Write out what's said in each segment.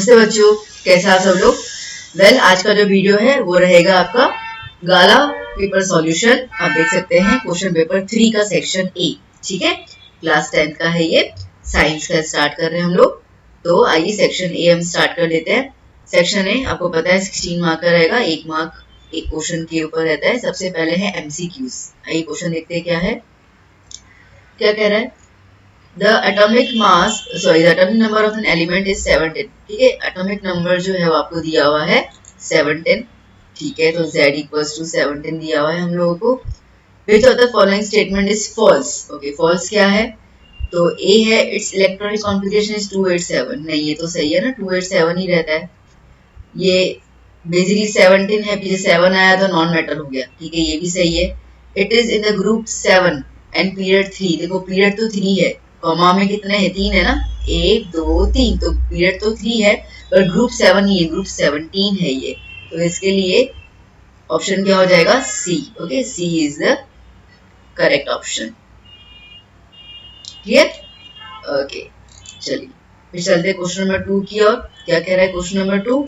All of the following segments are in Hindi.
नमस्ते बच्चों, कैसे आप सब लोग। वेल, आज का जो वीडियो है वो रहेगा आपका गाला पेपर सॉल्यूशन। आप देख सकते हैं क्वेश्चन पेपर 3 का सेक्शन ए। ठीक है, क्लास 10 का है ये, साइंस का स्टार्ट कर रहे हैं हम लोग। तो आइए सेक्शन ए हम स्टार्ट कर लेते हैं। सेक्शन ए आपको पता है 16 मार्क का रहेगा, 1 मार्क एक क्वेश्चन के ऊपर रहता है। सबसे पहले है एमसीक्यूज। आइए क्वेश्चन देखते हैं क्या है, क्या कह रहा है। The atomic number of an element is 17। ठीक है, एटॉमिक नंबर जो है वो आपको दिया हुआ है 17। ठीक है, तो Z equals to 17 दिया हुआ है हम लोगों को। Which of the following statement is false? Okay, false क्या है, तो A है its electronic configuration is 287। नहीं, ये तो सही है ना, 287 ही रहता है। ये बेसिकली 17 है, पीछे 7 आया तो नॉन मैटर हो गया। ठीक है, ये भी सही है। It is in the group 7 and period 3। देखो पीरियड तो 3 है, कॉमा में कितने हैं, 3 है ना, 1 2 3, तो पीरियड तो 3 है पर ग्रुप 7 ही है, ग्रुप 17 है ये। तो इसके लिए ऑप्शन क्या हो जाएगा, C. Okay, C is the correct option. Clear? Okay, चलिए फिर चलते क्वेश्चन नंबर 2 की ओर। क्या कह रहा है question number 2,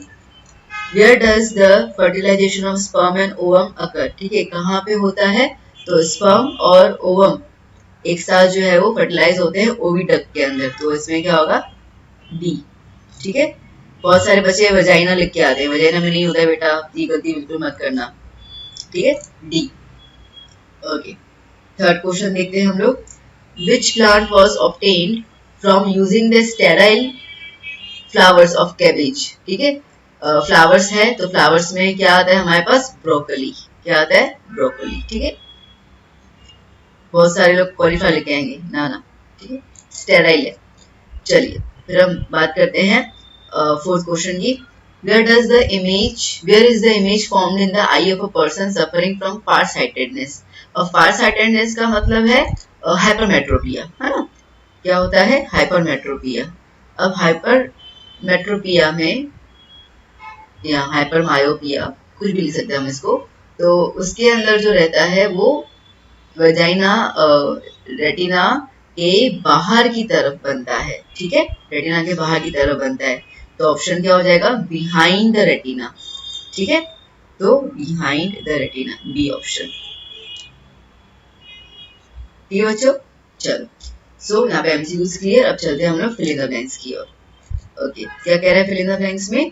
where does the fertilization of sperm and ovum occur. ठीक है, कहाँ पे होता है, तो स्पर्म और ओवम एक साथ जो है वो फर्टिलाइज होते हैं ओविडक्ट के अंदर। तो इसमें क्या होगा, बी। ठीक है, बहुत सारे बच्चे वजाइना लिख के आते हैं, वजाइना में नहीं होता है बेटा, ये गलती बिल्कुल मत करना। ठीक है, डी। ओके, थर्ड क्वेश्चन देखते हैं हम लोग। Which plant was obtained from using the sterile flowers of cabbage. ठीक है, फ्लावर्स है तो फ्लावर्स में क्या आता है हमारे पास, ब्रोकली। क्या आता है, ब्रोकली। ठीक है, बहुत सारे लोग क्वालिफाई लेके आएंगे, ना ना, ठीक है, स्टेराइल है। चलिए फिर हम बात करते हैं फोर्थ क्वेश्चन की। Where is the image formed in the eye of a person suffering from far sightedness. और फार साइटेडनेस का मतलब है हाइपरमेट्रोपिया, है ना। क्या होता है, हाइपरमेट्रोपिया। अब हाइपरमेट्रोपिया में या हाइपरमायोपिया, कुछ भी लिख सकते हैं हम इसको, तो उसके अंदर जो रहता है वो वजाइना रेटिना के बाहर की तरफ बनता है। ठीक है, रेटिना के बाहर की तरफ बनता है, तो ऑप्शन क्या हो जाएगा, बिहाइंड द रेटिना। ठीक है, तो behind the retina, B option. ठीक है बच्चों, चलो सो यहाँ पे एमसीक्यूज क्लियर। अब चलते हैं हम लोग फिल इन द ब्लैंक्स की ओर। ओके, क्या कह रहा है फिल इन द ब्लैंक्स में,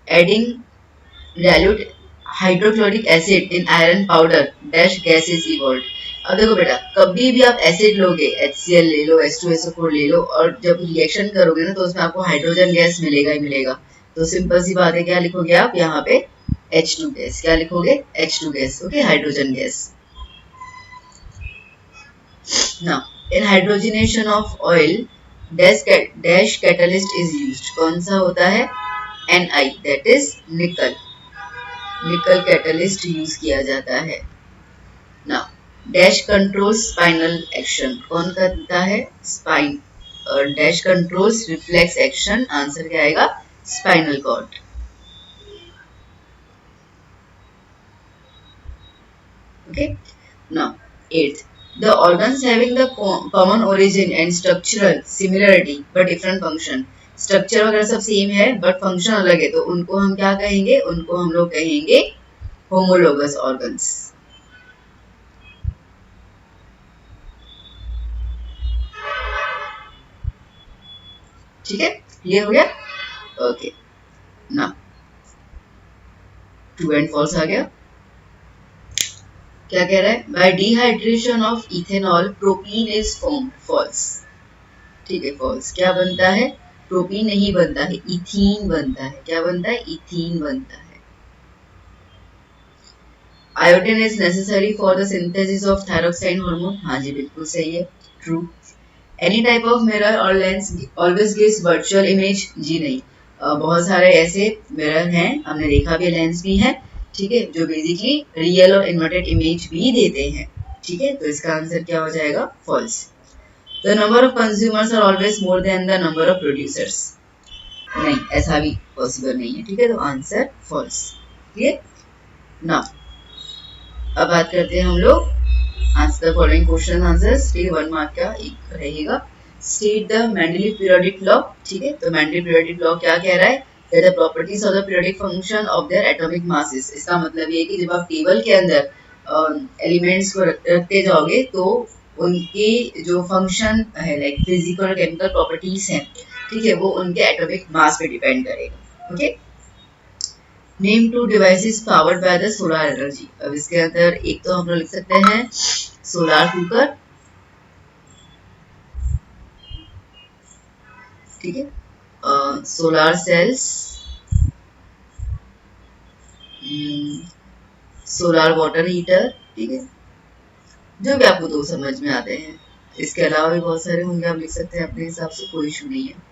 adding dilute hydrochloric acid in iron powder dash gas is evolved. अब देखो बेटा, कभी भी आप एसिड लोगे, HCl ले लो, H2SO4 ले लो, और जब रिएक्शन करोगे ना तो उसमें आपको हाइड्रोजन गैस मिलेगा ही मिलेगा। तो सिंपल सी बात है, क्या लिखोगे आप यहाँ पे, H2 गैस। क्या लिखोगे, H2 gas. Okay, hydrogen gas. Now in hydrogenation of oil dash catalyst is used. कौन सा होता है, Ni, दैट इज निकल। निकल कैटलिस्ट यूज किया जाता है। Now dash control spinal action. कौन करता है, स्पाइन। और dash controls reflex action, answer क्या आएगा, spinal cord. Okay, now eighth, the organs having the common origin and structural similarity but different function. Structure वगैरह सब सेम है बट फंक्शन अलग है, तो उनको हम क्या कहेंगे, उनको हम लोग कहेंगे होमोलोगस ऑर्गन्स। ठीक है, क्लियर हो गया। ओके, ना ट्रू एंड फॉल्स आ गया। क्या कह रहा है, by dehydration of ethanol propene is formed. False. ठीक है, फॉल्स। क्या बनता है, प्रोपीन नहीं बनता है, इथीन बनता है। क्या बनता है, इथीन बनता है। Iodine is necessary for the synthesis of thyroxine hormone. हाँ जी, बिल्कुल सही है, true. Any type of mirror और lens always gives virtual image. जी नहीं, बहुत सारे ऐसे मिरर हैं, हमने देखा भी, लेंस भी है, ठीक है, जो बेसिकली रियल और इन्वर्टेड इमेज भी देते हैं। ठीक है, तो इसका आंसर क्या हो जाएगा, false. The number of consumers are always more than the number of producers. नहीं, ऐसा भी पॉसिबल नहीं है। ठीक है, तो आंसर फॉल्स। क्लियर। नाउ अब बात करते हैं हम लोग answer following question answers. 1 mark का एक रहेगा। State the Mendeleev periodic law. ठीक है, तो मेंडलीव पीरियोडिक लॉ क्या कह रहा है, that the properties of the periodic function of their atomic masses. इसका मतलब ये है कि जब आप टेबल के अंदर एलिमेंट्स को रखते जाओगे तो उनके जो फंक्शन है लाइक फिजिकल और केमिकल प्रॉपर्टीज हैं, ठीक है, वो उनके एटॉमिक मास पे डिपेंड करेगा। Okay, name two devices powered by the solar energy. अब इसके अंदर एक तो हम लोग लिख सकते हैं सोलर कुकर, ठीक है, solar cells, solar water heater, ठीक है, जो भी आपको दो समझ में आते हैं। इसके अलावा भी बहुत सारे होंगे, आप लिख सकते हैं अपने हिसाब से, कोई इशू नहीं है।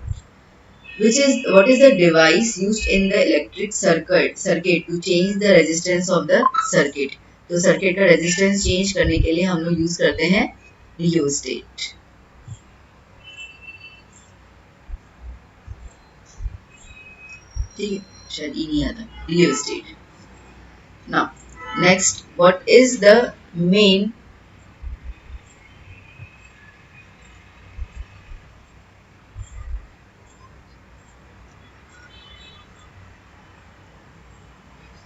What is the device used in the electric circuit to change the resistance of the circuit? तो सर्किट का रेजिस्टेंस चेंज करने के लिए हम लोग यूज करते हैं रियोस्टेट। ठीक है, शायद ई नहीं आता, rheostat. Now next, what is the main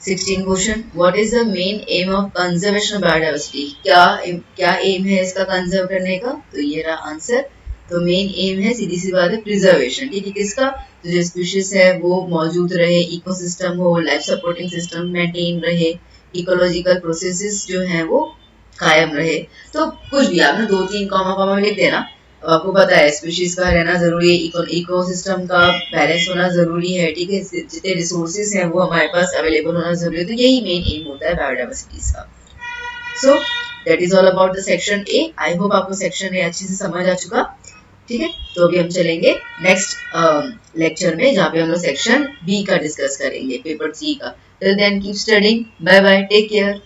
question, what is the main M of conservation of biodiversity? क्या एम है इसका कंजर्व करने का? तो ये रहा आंसर। तो मेन एम है, सीधी सी बात है, प्रिजर्वेशन। ठीक है, किसका? तो जो स्पीशीज है वो मौजूद रहे, इकोसिस्टम हो, लाइफ सपोर्टिंग सिस्टम मेंटेन रहे, इकोलॉजिकल प्रोसेसेस जो हैं वो कायम रहे। तो कुछ भी आपने 2-3 कॉमा लिख देना। आपको पता है स्पीशीज का रहना जरूरी है, इकोसिस्टम का बैलेंस होना जरूरी है, ठीक है, जितने रिसोर्सेज हैं वो हमारे पास अवेलेबल होना जरूरी है। तो यही मेन एम होता है बायोडाइवर्सिटी का। So that is all about the section A. I hope आपको सेक्शन ए अच्छे से समझ आ चुका। ठीक है, तो अभी हम चलेंगे नेक्स्ट लेक्चर में, जहाँ पे हम लोग सेक्शन बी का डिस्कस करेंगे, पेपर 3 का। Till then keep studying, bye bye, take care.